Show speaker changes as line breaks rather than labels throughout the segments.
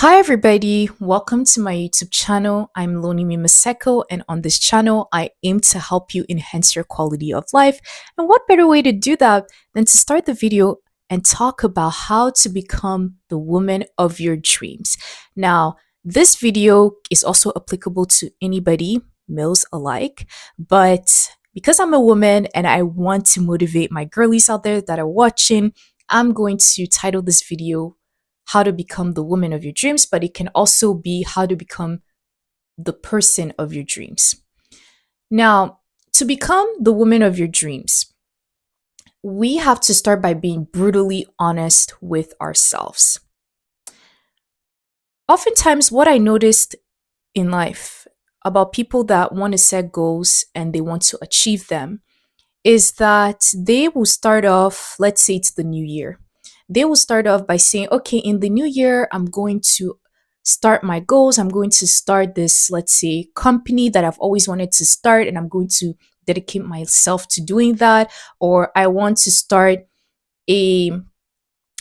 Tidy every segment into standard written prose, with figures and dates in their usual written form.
Hi everybody, welcome to my YouTube channel. I'm Lonimi Maseko, and on this channel I aim to help you enhance your quality of life. And what better way to do that than to start the video and talk about how to become the woman of your dreams. Now, this video is also applicable to anybody, males alike, but because I'm a woman and I want to motivate my girlies out there that are watching, I'm going to title this video how to become the woman of your dreams, but it can also be how to become the person of your dreams. Now, to become the woman of your dreams, we have to start by being brutally honest with ourselves. Oftentimes, what I noticed in life about people that want to set goals and they want to achieve them is that they will start off, let's say it's the new year. They will start off by saying, okay, in the new year, I'm going to start my goals. I'm going to start this, let's say, company that I've always wanted to start, and I'm going to dedicate myself to doing that. Or I want to start a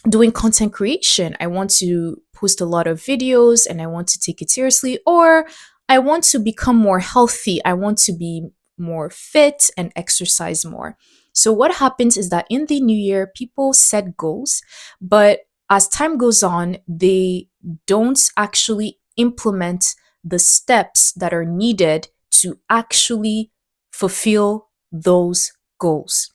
doing content creation. I want to post a lot of videos and I want to take it seriously. Or I want to become more healthy. I want to be more fit and exercise more. So what happens is that in the new year, people set goals, but as time goes on, they don't actually implement the steps that are needed to actually fulfill those goals.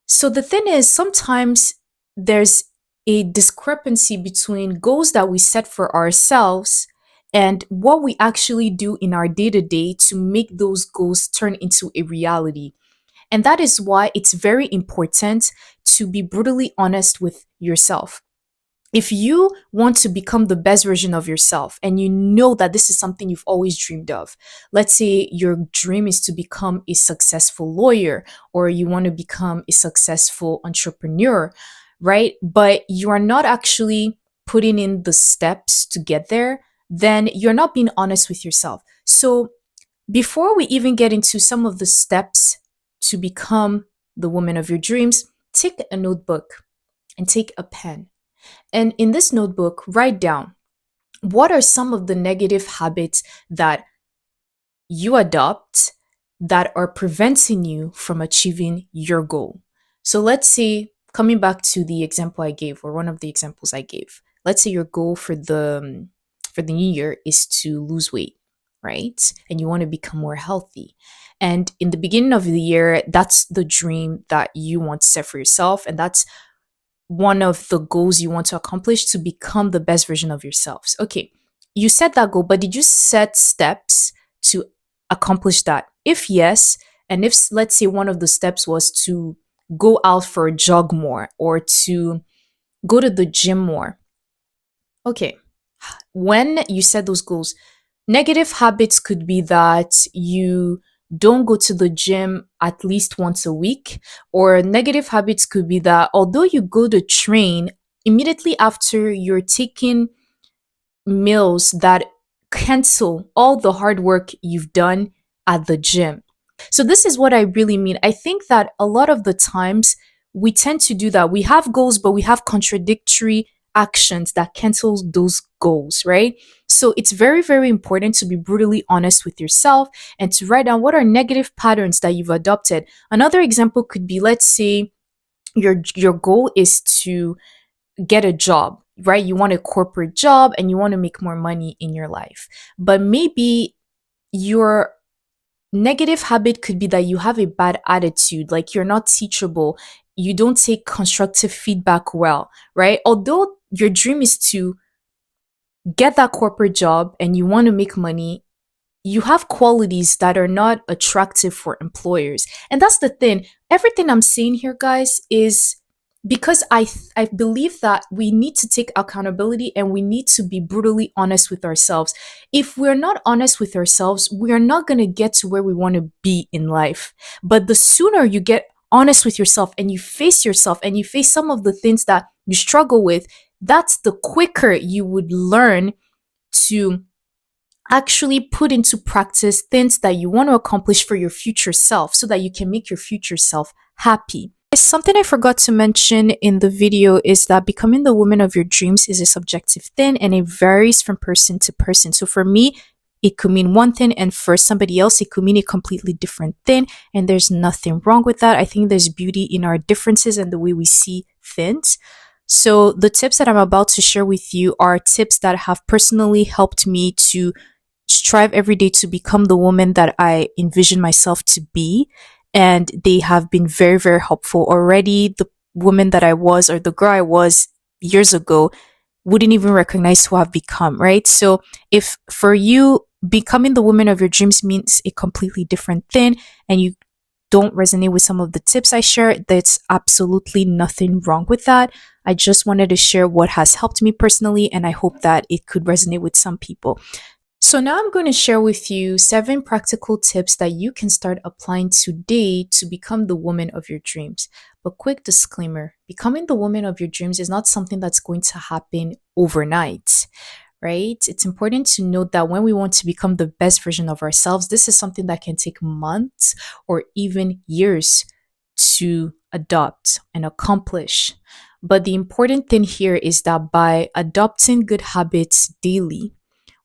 So the thing is, sometimes there's a discrepancy between goals that we set for ourselves and what we actually do in our day to day to make those goals turn into a reality. And that is why it's very important to be brutally honest with yourself. If you want to become the best version of yourself and you know that this is something you've always dreamed of, let's say your dream is to become a successful lawyer or you want to become a successful entrepreneur, right? But you are not actually putting in the steps to get there, then you're not being honest with yourself. So before we even get into some of the steps to become the woman of your dreams, take a notebook and take a pen. And in this notebook, write down what are some of the negative habits that you adopt that are preventing you from achieving your goal. So let's say, coming back to the example I gave, or one of the examples I gave, let's say your goal for the new year is to lose weight, right? And you want to become more healthy. And in the beginning of the year, that's the dream that you want to set for yourself, and that's one of the goals you want to accomplish to become the best version of yourselves. Okay, you set that goal, but did you set steps to accomplish that? If yes, and if let's say one of the steps was to go out for a jog more or to go to the gym more. Okay, when you set those goals, negative habits could be that you don't go to the gym at least once a week, or negative habits could be that although you go to train, immediately after you're taking meals that cancel all the hard work you've done at the gym. So, this is what I really mean. I think that a lot of the times we tend to do that. We have goals, but we have contradictory actions that cancel those goals, right? So, it's very, very important to be brutally honest with yourself and to write down what are negative patterns that you've adopted. Another example could be, let's say, your goal is to get a job, right? You want a corporate job and you want to make more money in your life. But maybe your negative habit could be that you have a bad attitude, like you're not teachable, you don't take constructive feedback well, right? Although your dream is to get that corporate job and you want to make money, you have qualities that are not attractive for employers. And that's the thing. Everything I'm saying here, guys, is because I believe that we need to take accountability and we need to be brutally honest with ourselves. If we're not honest with ourselves, we are not going to get to where we want to be in life. But the sooner you get honest with yourself and you face some of the things that you struggle with, that's the quicker you would learn to actually put into practice things that you want to accomplish for your future self so that you can make your future self happy. Something I forgot to mention in the video is that becoming the woman of your dreams is a subjective thing and it varies from person to person. So for me, it could mean one thing, and for somebody else, it could mean a completely different thing. And there's nothing wrong with that. I think there's beauty in our differences and the way we see things. So the tips that I'm about to share with you are tips that have personally helped me to strive every day to become the woman that I envision myself to be. And they have been very, very helpful. Already, the woman that I was, or the girl I was years ago, wouldn't even recognize who I've become, right? So, if for you, becoming the woman of your dreams means a completely different thing, and you don't resonate with some of the tips I share, there's absolutely nothing wrong with that. I just wanted to share what has helped me personally, and I hope that it could resonate with some people. So now I'm going to share with you 7 practical tips that you can start applying today to become the woman of your dreams. But quick disclaimer, becoming the woman of your dreams is not something that's going to happen overnight, right? It's important to note that when we want to become the best version of ourselves, this is something that can take months or even years to adopt and accomplish. But the important thing here is that by adopting good habits daily,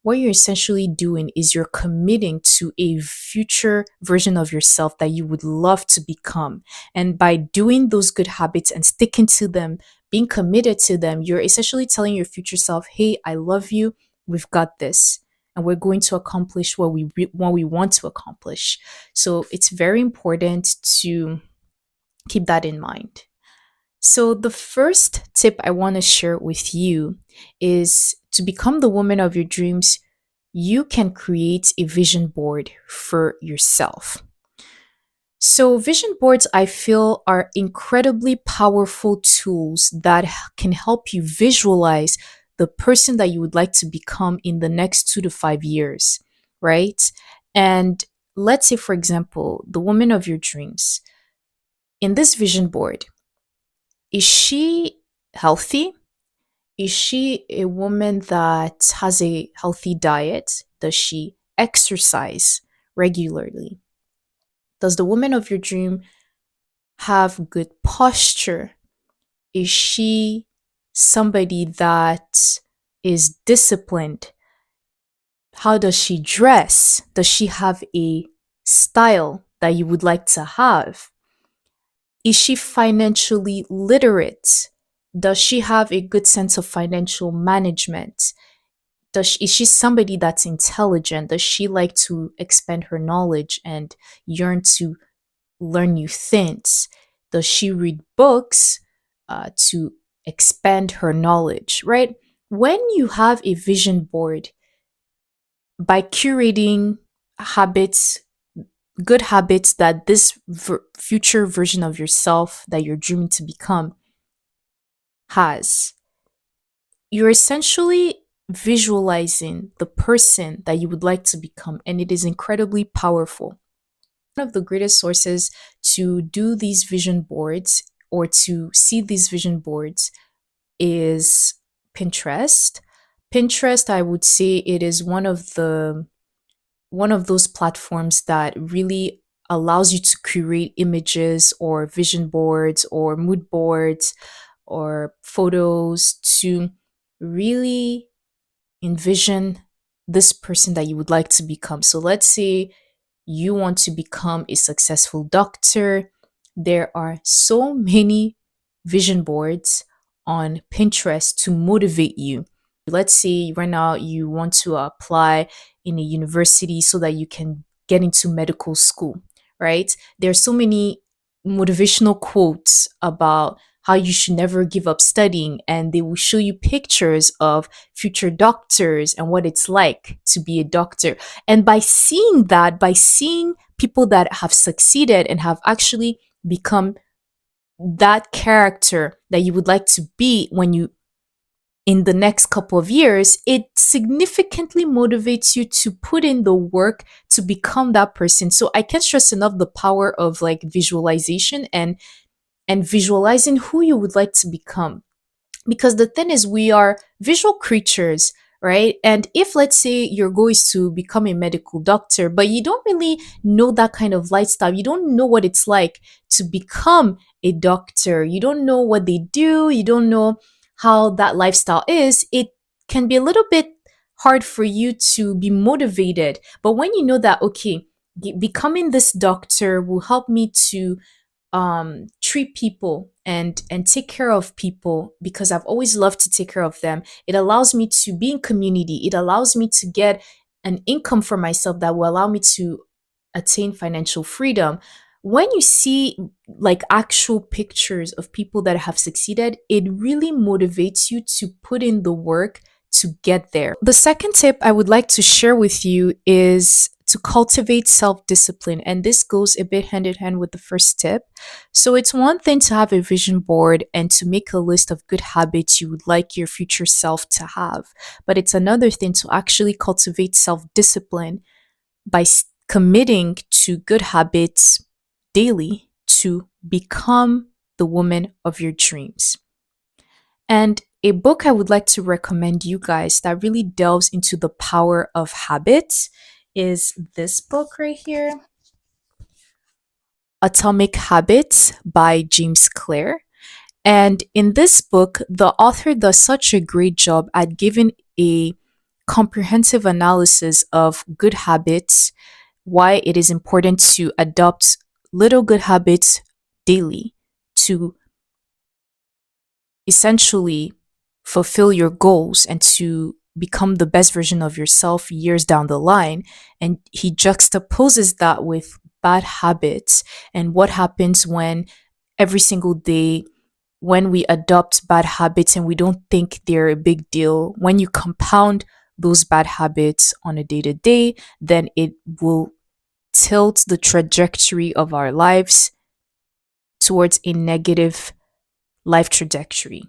what you're essentially doing is you're committing to a future version of yourself that you would love to become. And by doing those good habits and sticking to them, being committed to them, you're essentially telling your future self, hey, I love you. We've got this. And we're going to accomplish what we want to accomplish. So it's very important to keep that in mind. So, the first tip I want to share with you is to become the woman of your dreams, you can create a vision board for yourself. So, vision boards, I feel, are incredibly powerful tools that can help you visualize the person that you would like to become in the next 2 to 5 years, right? And let's say, for example, the woman of your dreams. In this vision board, is she healthy? Is she a woman that has a healthy diet? Does she exercise regularly? Does the woman of your dream have good posture? Is she somebody that is disciplined? How does she dress? Does she have a style that you would like to have? Is she financially literate? Does she have a good sense of financial management? Is she somebody that's intelligent? Does she like to expand her knowledge and yearn to learn new things? Does she read books to expand her knowledge, right? When you have a vision board, by curating habits, good habits that this future version of yourself that you're dreaming to become has, you're essentially visualizing the person that you would like to become, and it is incredibly powerful. One of the greatest sources to do these vision boards or to see these vision boards is Pinterest. Pinterest, I would say it is one of those platforms that really allows you to create images or vision boards or mood boards or photos to really envision this person that you would like to become. So let's say you want to become a successful doctor. There are so many vision boards on Pinterest to motivate you. Let's say right now you want to apply in a university so that you can get into medical school, right? There's so many motivational quotes about how you should never give up studying, and they will show you pictures of future doctors and what it's like to be a doctor. And by seeing that, by seeing people that have succeeded and have actually become that character that you would like to be when you in the next couple of years, it significantly motivates you to put in the work to become that person. So I can't stress enough the power of like visualization and visualizing who you would like to become. Because the thing is, we are visual creatures, right? And if, let's say, your goal is to become a medical doctor, but you don't really know that kind of lifestyle, you don't know what it's like to become a doctor, you don't know what they do, you don't know how that lifestyle is, it can be a little bit hard for you to be motivated. But when you know that, okay, becoming this doctor will help me to treat people and take care of people, because I've always loved to take care of them. It allows me to be in community. It allows me to get an income for myself that will allow me to attain financial freedom. When you see like actual pictures of people that have succeeded, it really motivates you to put in the work to get there. The second tip I would like to share with you is to cultivate self discipline. And this goes a bit hand in hand with the first tip. So it's one thing to have a vision board and to make a list of good habits you would like your future self to have. But it's another thing to actually cultivate self discipline by committing to good habits daily to become the woman of your dreams. And a book I would like to recommend you guys that really delves into the power of habits is this book right here, Atomic Habits by James Clear. And in this book, the author does such a great job at giving a comprehensive analysis of good habits, why it is important to adopt little good habits daily to essentially fulfill your goals and to become the best version of yourself years down the line. And he juxtaposes that with bad habits and what happens when every single day, when we adopt bad habits and we don't think they're a big deal, when you compound those bad habits on a day to day, then it will tilt the trajectory of our lives towards a negative life trajectory.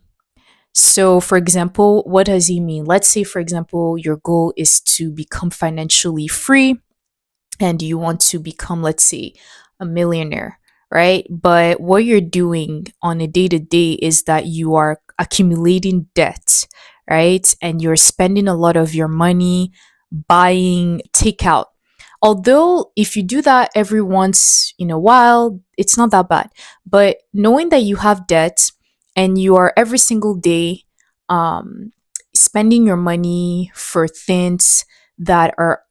So, for example, what does he mean? Let's say, for example, your goal is to become financially free and you want to become, let's say, a millionaire, right? But what you're doing on a day to day is that you are accumulating debt, right? And you're spending a lot of your money buying takeout. Although, if you do that every once in a while, it's not that bad. But knowing that you have debt and you are every single day um, spending your money for things that are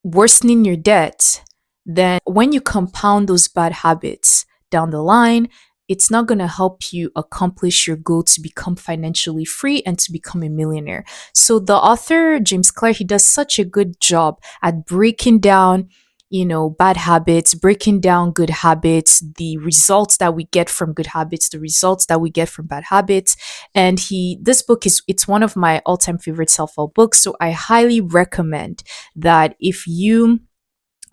worsening your debt, then when you compound those bad habits down the line, it's not going to help you accomplish your goal to become financially free and to become a millionaire. So the author, James Clear, he does such a good job at breaking down, bad habits, breaking down good habits, the results that we get from good habits, the results that we get from bad habits. And this book it's one of my all-time favorite self-help books. So I highly recommend that if you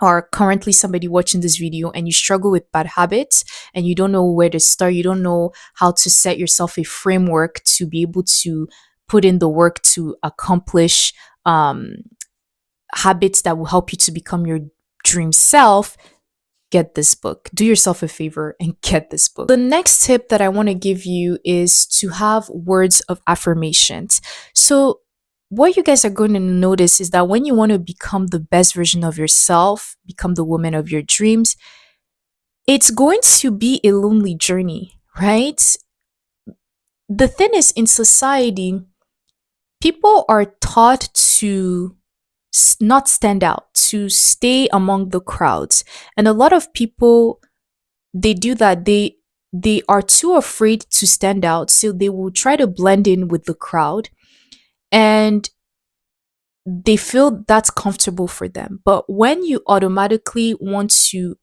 are currently somebody watching this video and you struggle with bad habits and you don't know where to start, you don't know how to set yourself a framework to be able to put in the work to accomplish habits that will help you to become your dream self, get this book. Do yourself a favor and get this book. The next tip that I want to give you is to have words of affirmations. So what you guys are going to notice is that when you want to become the best version of yourself, become the woman of your dreams, it's going to be a lonely journey, right? The thing is, in society, people are taught to not stand out, to stay among the crowds. And a lot of people, they do that. They are too afraid to stand out, so they will try to blend in with the crowd. And they feel that's comfortable for them. But when you automatically want to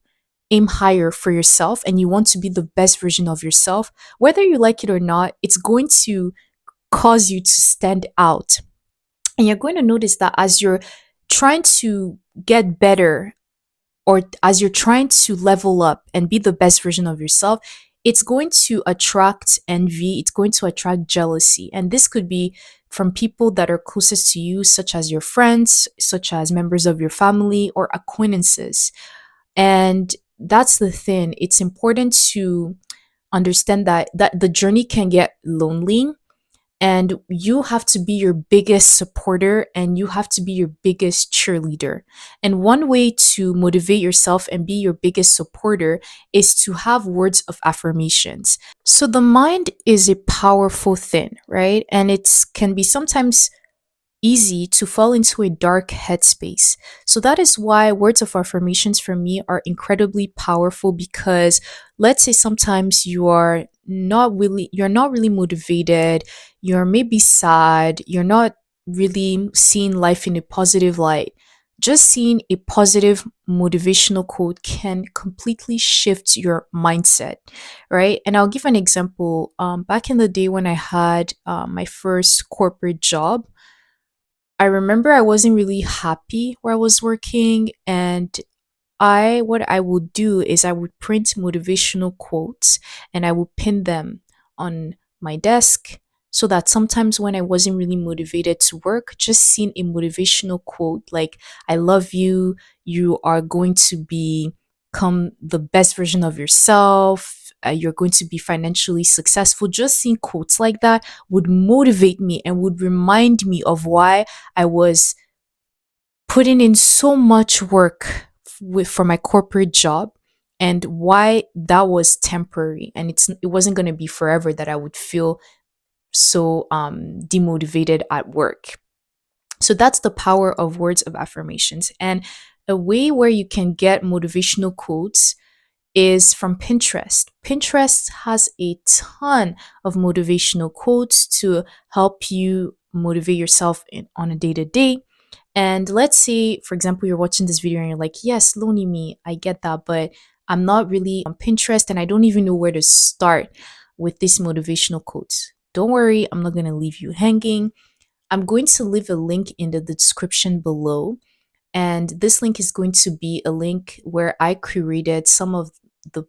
aim higher for yourself and you want to be the best version of yourself, whether you like it or not, it's going to cause you to stand out. And you're going to notice that as you're trying to get better, or as you're trying to level up and be the best version of yourself, it's going to attract envy, it's going to attract jealousy. And this could be from people that are closest to you, such as your friends, such as members of your family, or acquaintances. And that's the thing. It's important to understand that the journey can get lonely, and you have to be your biggest supporter and you have to be your biggest cheerleader. And one way to motivate yourself and be your biggest supporter is to have words of affirmations. So the mind is a powerful thing, right? And it can be sometimes easy to fall into a dark headspace. So that is why words of affirmations for me are incredibly powerful, because let's say sometimes you're not really motivated, you're maybe sad, you're not really seeing life in a positive light. Just seeing a positive motivational quote can completely shift your mindset, right? And I'll give an example. Back in the day when I had my first corporate job, I remember I wasn't really happy where I was working, and what I would do is I would print motivational quotes and I would pin them on my desk, so that sometimes when I wasn't really motivated to work, just seeing a motivational quote like "I love you, you are going to become the best version of yourself, you're going to be financially successful," just seeing quotes like that would motivate me and would remind me of why I was putting in so much work for my corporate job, and why that was temporary and it wasn't going to be forever that I would feel so demotivated at work. So that's the power of words of affirmations. And a way where you can get motivational quotes is from Pinterest. Pinterest has a ton of motivational quotes to help you motivate yourself on a day to day. And let's say, for example, you're watching this video and you're like, yes, Lonely Me, I get that, but I'm not really on Pinterest and I don't even know where to start with these motivational quotes. Don't worry, I'm not going to leave you hanging. I'm going to leave a link in the description below. And this link is going to be a link where I curated some of the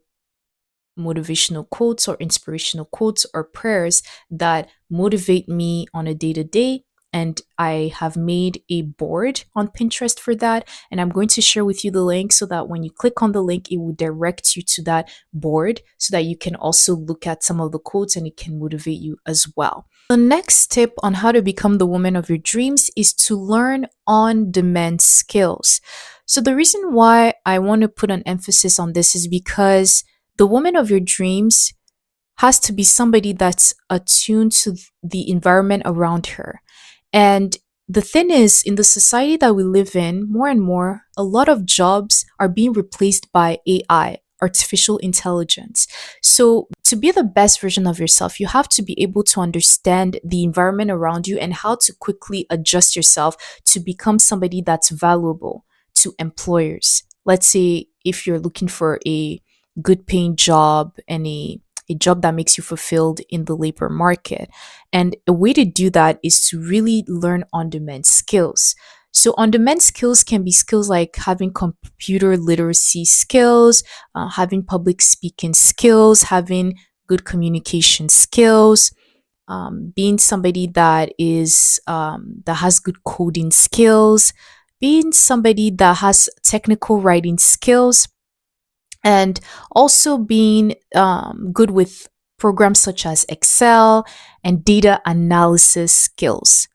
motivational quotes or inspirational quotes or prayers that motivate me on a day to day. And I have made a board on Pinterest for that. And I'm going to share with you the link so that when you click on the link, it will direct you to that board so that you can also look at some of the quotes and it can motivate you as well. The next tip on how to become the woman of your dreams is to learn on demand skills. So, the reason why I want to put an emphasis on this is because the woman of your dreams has to be somebody that's attuned to the environment around her. And the thing is, in the society that we live in, more and more, a lot of jobs are being replaced by AI, artificial intelligence. So, to be the best version of yourself, you have to be able to understand the environment around you and how to quickly adjust yourself to become somebody that's valuable to employers. Let's say if you're looking for a good paying job and a job that makes you fulfilled in the labor market. And a way to do that is to really learn on demand skills. So, on demand skills can be skills like having computer literacy skills, having public speaking skills, having good communication skills, being somebody that has good coding skills, being somebody that has technical writing skills, and also being good with programs such as Excel and data analysis skills.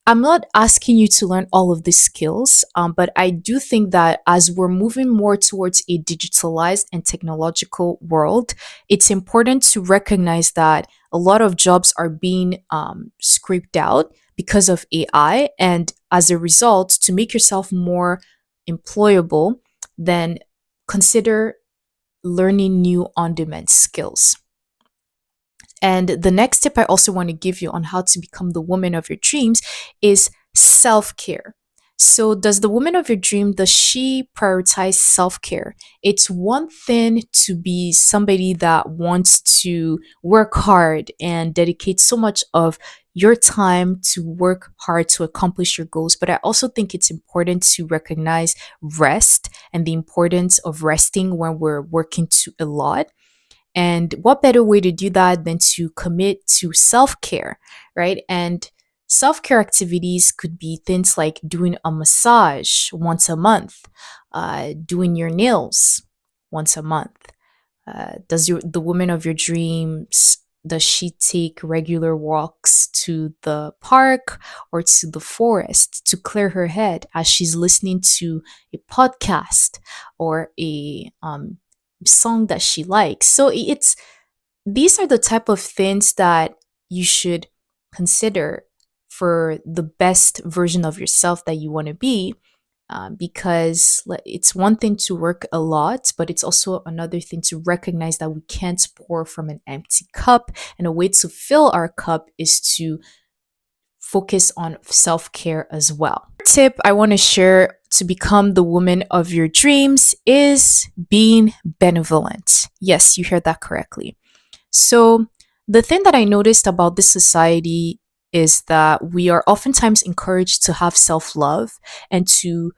I'm not asking you to learn all of these skills, but I do think that as we're moving more towards a digitalized and technological world, it's important to recognize that a lot of jobs are being scraped out because of AI. And as a result, to make yourself more employable, then consider learning new on demand skills. And the next tip I also want to give you on how to become the woman of your dreams is self-care. So, does the woman of your dream, does she prioritize self-care? It's one thing to be somebody that wants to work hard and dedicate so much of your time to work hard to accomplish your goals, but I also think it's important to recognize rest and the importance of resting when we're working to a lot. And what better way to do that than to commit to self care, right? And self care activities could be things like doing a massage once a month, doing your nails once a month. Does the woman of your dreams Does she take regular walks to the park or to the forest to clear her head as she's listening to a podcast or a song that she likes? So it's these are the type of things that you should consider for the best version of yourself that you want to be, because it's one thing to work a lot, but it's also another thing to recognize that we can't pour from an empty cup. And a way to fill our cup is to focus on self care as well. Tip I want to share to become the woman of your dreams is being benevolent. Yes, you heard that correctly. So, the thing that I noticed about this society is that we are oftentimes encouraged to have self love and to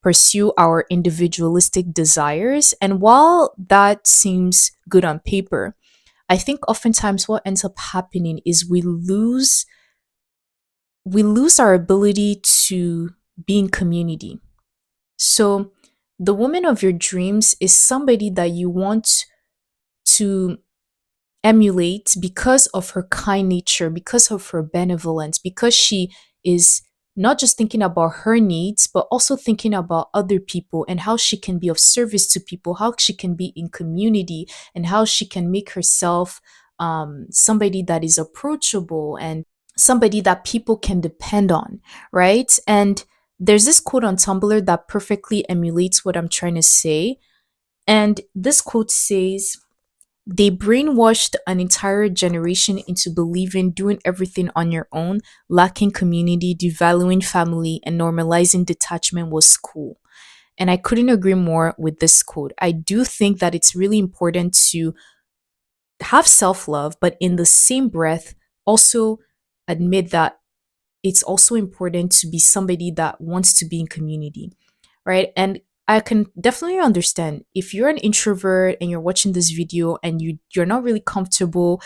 pursue our individualistic desires. And while that seems good on paper, I think oftentimes what ends up happening is we lose our ability to be in community. So, the woman of your dreams is somebody that you want to emulate because of her kind nature, because of her benevolence, because she is not just thinking about her needs, but also thinking about other people and how she can be of service to people, how she can be in community, and how she can make herself somebody that is approachable and somebody that people can depend on, right? And there's this quote on Tumblr that perfectly emulates what I'm trying to say. And this quote says, they brainwashed an entire generation into believing doing everything on your own, lacking community, devaluing family, and normalizing detachment was cool. And I couldn't agree more with this quote. I do think that it's really important to have self love, but in the same breath, also admit that it's also important to be somebody that wants to be in community, right? And I can definitely understand if you're an introvert and you're watching this video and you're not really comfortable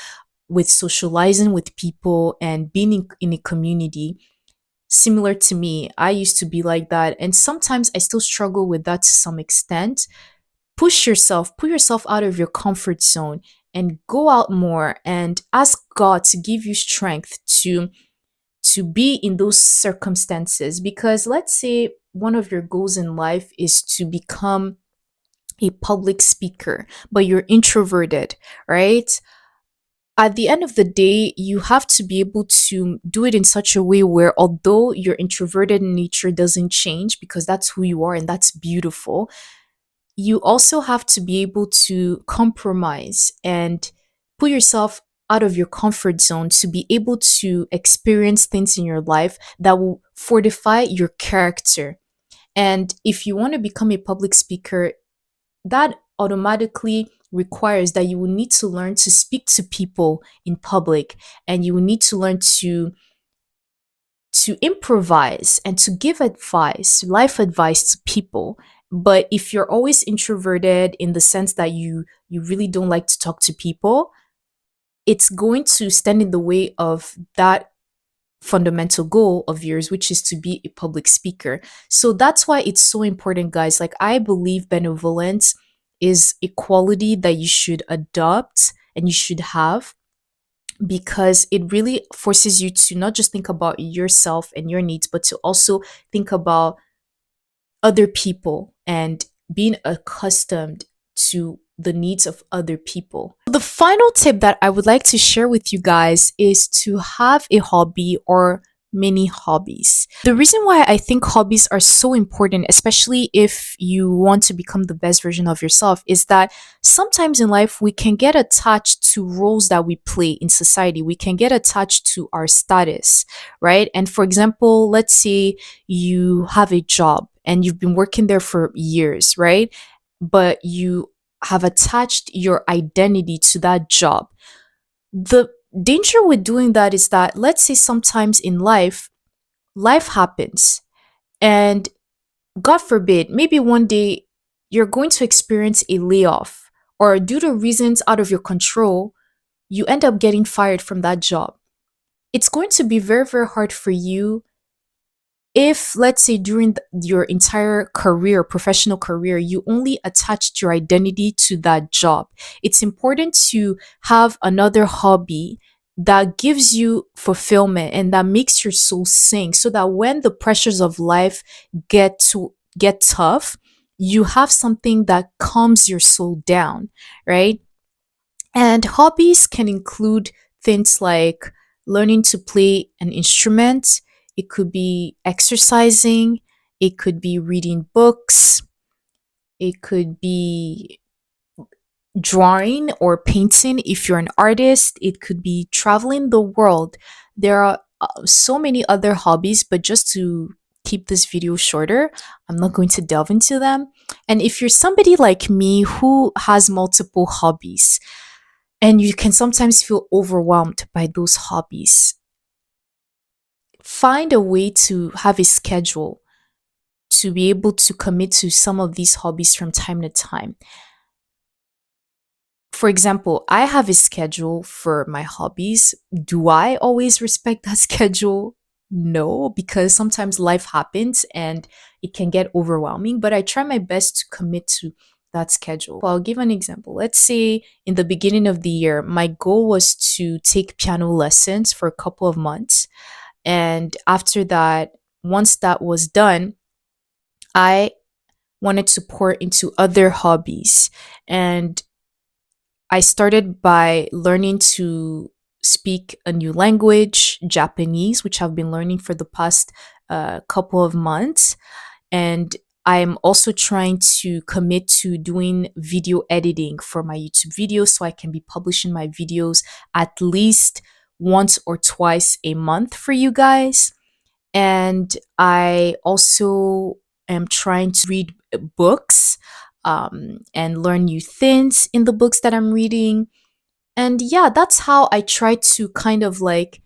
with socializing with people and being in a community. Similar to me, I used to be like that, and sometimes I still struggle with that to some extent. Push yourself, put yourself out of your comfort zone and go out more and ask God to give you strength to be in those circumstances. Because let's say one of your goals in life is to become a public speaker, but you're introverted, right? At the end of the day, you have to be able to do it in such a way where, although your introverted nature doesn't change because that's who you are and that's beautiful, you also have to be able to compromise and put yourself out of your comfort zone to be able to experience things in your life that will fortify your character. And if you want to become a public speaker, that automatically requires that you will need to learn to speak to people in public, and you will need to learn to improvise and to give advice, life advice to people. But if you're always introverted in the sense that you really don't like to talk to people, it's going to stand in the way of that fundamental goal of yours, which is to be a public speaker. So that's why it's so important, guys. Like, I believe benevolence is a quality that you should adopt and you should have, because it really forces you to not just think about yourself and your needs, but to also think about other people and being accustomed to the needs of other people. The final tip that I would like to share with you guys is to have a hobby or many hobbies. The reason why I think hobbies are so important, especially if you want to become the best version of yourself, is that sometimes in life we can get attached to roles that we play in society. We can get attached to our status, right? And for example, let's say you have a job and you've been working there for years, right? But you have attached your identity to that job. The danger with doing that is that, let's say sometimes in life happens, and God forbid, maybe one day you're going to experience a layoff, or due to reasons out of your control, you end up getting fired from that job. It's going to be very, very hard for you if, let's say, during your entire career, professional career, you only attached your identity to that job, it's important to have another hobby that gives you fulfillment and that makes your soul sing, so that when the pressures of life get tough, you have something that calms your soul down, right? And hobbies can include things like learning to play an instrument, it could be exercising, it could be reading books, it could be drawing or painting if you're an artist, it could be traveling the world. There are so many other hobbies, but just to keep this video shorter, I'm not going to delve into them. And if you're somebody like me who has multiple hobbies, and you can sometimes feel overwhelmed by those hobbies, find a way to have a schedule to be able to commit to some of these hobbies from time to time. For example, I have a schedule for my hobbies. Do I always respect that schedule? No, because sometimes life happens and it can get overwhelming, but I try my best to commit to that schedule. Well, I'll give an example. Let's say in the beginning of the year, my goal was to take piano lessons for a couple of months. And after that, once that was done, I wanted to pour into other hobbies. And I started by learning to speak a new language, Japanese, which I've been learning for the past couple of months. And I'm also trying to commit to doing video editing for my YouTube videos so I can be publishing my videos at least once or twice a month for you guys. And I also am trying to read books and learn new things in the books that I'm reading. And yeah, that's how I try to kind of like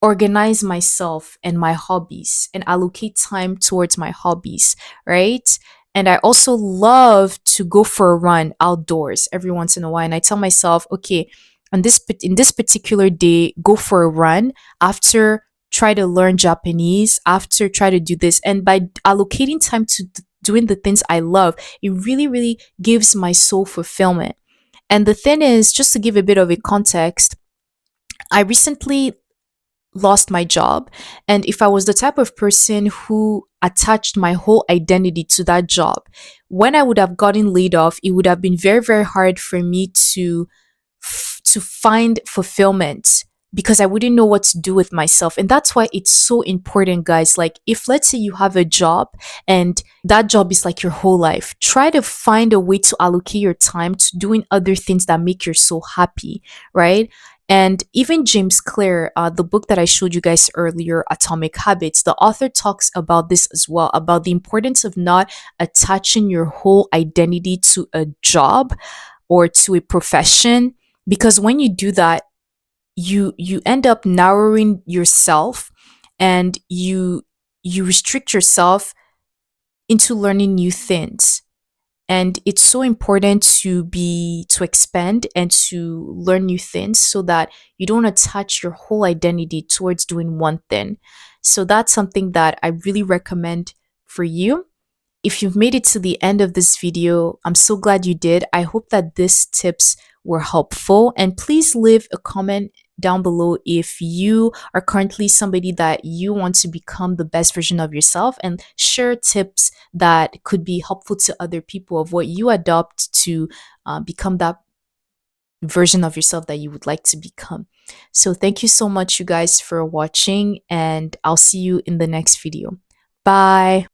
organize myself and my hobbies and allocate time towards my hobbies, right? And I also love to go for a run outdoors every once in a while. And I tell myself, okay, in this particular day, go for a run. After, try to learn Japanese. After, try to do this. And by allocating time to doing the things I love, it really, really gives my soul fulfillment. And the thing is, just to give a bit of a context, I recently lost my job. And if I was the type of person who attached my whole identity to that job, when I would have gotten laid off, it would have been very, very hard for me to find fulfillment because I wouldn't know what to do with myself. And that's why it's so important, guys. Like, if let's say you have a job and that job is like your whole life, try to find a way to allocate your time to doing other things that make your soul happy, right? And even James Clear, the book that I showed you guys earlier, Atomic Habits, the author talks about this as well, about the importance of not attaching your whole identity to a job or to a profession. Because when you do that, you end up narrowing yourself, and you restrict yourself into learning new things. And it's so important to expand and to learn new things so that you don't attach your whole identity towards doing one thing. So that's something that I really recommend for you. If you've made it to the end of this video, I'm so glad you did. I hope that these tips were helpful, and please leave a comment down below if you are currently somebody that you want to become the best version of yourself, and share tips that could be helpful to other people of what you adopt to become that version of yourself that you would like to become. So thank you so much, you guys, for watching, and I'll see you in the next video. Bye.